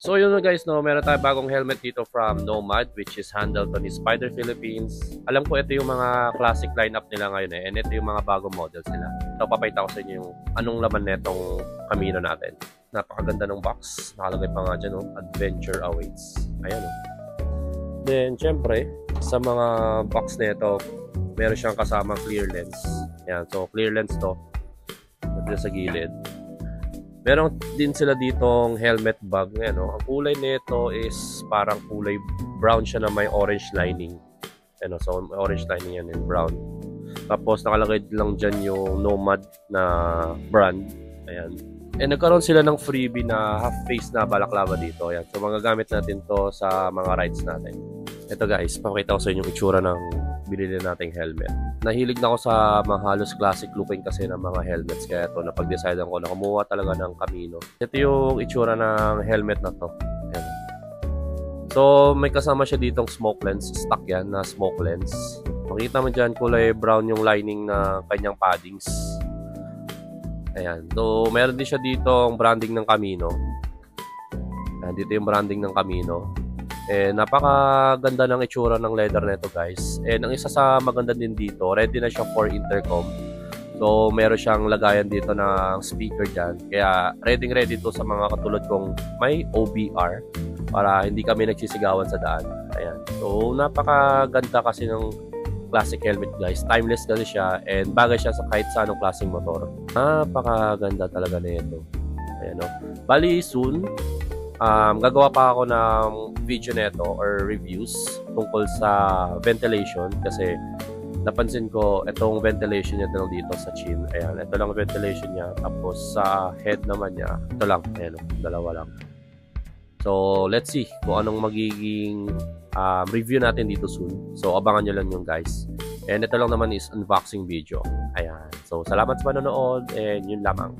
So yun na guys, no, meron tayong bagong helmet dito from Nomad, which is handled ni Spider Philippines. Alam ko ito yung mga classic lineup nila ngayon and ito yung mga bagong models nila. So papakita ko sa inyo yung anong laman netong Camino natin. Napakaganda ng box, nakalagay pa nga dyan, no? Adventure awaits. Ayan, no? Then syempre, sa mga box nito, meron siyang kasama clear lens. Ayan, so clear lens to. Ito sa gilid. Meron din sila ditong helmet bag. Ano, ang kulay nito is parang kulay brown siya na may orange lining. Ano, so may orange lining yan yung brown. Tapos nakalagay lang dyan yung Nomad na brand. Ayan. And nagkaroon sila ng freebie na half face na balaklava dito. Ayan. So magagamit natin to sa mga rides natin. Ito guys, pakita ko sa inyo yung itsura ng binili nating helmet. Nahilig na ako sa mga halos classic looking kasi ng mga helmets. Kaya ito, napag-decidean ko na kumuha talaga ng Camino. Ito yung itsura ng helmet na to. Ayan. So, may kasama siya ditong smoke lens. Stock yan na smoke lens. Makita mo dyan, kulay brown yung lining na kanyang paddings. Ayan. So, meron din siya ditong branding ng Camino. Ayan, dito yung branding ng Camino. Napakaganda ng itsura ng leather nito guys. Ang isa sa maganda din dito, ready na siya for intercom. So meron siyang lagayan dito ng speaker dyan. Kaya ready to sa mga katulad kong may OBR para hindi kami nagsisigawan sa daan. Ayan. So napakaganda kasi ng classic helmet guys. Timeless kasi siya and bagay siya sa kahit sa anong klaseng motor. Napakaganda talaga nito. Ayan, no? Bali soon gagawa pa ako ng video neto or reviews tungkol sa ventilation kasi napansin ko itong ventilation niya dito sa chin. Ayan, ito lang ventilation niya. Tapos sa head naman niya, ito lang. Ayan, dalawa lang. So, let's see kung anong magiging review natin dito soon. So, abangan nyo lang yung guys. And ito lang naman is unboxing video. Ayan. So, salamat sa panonood and yun lamang.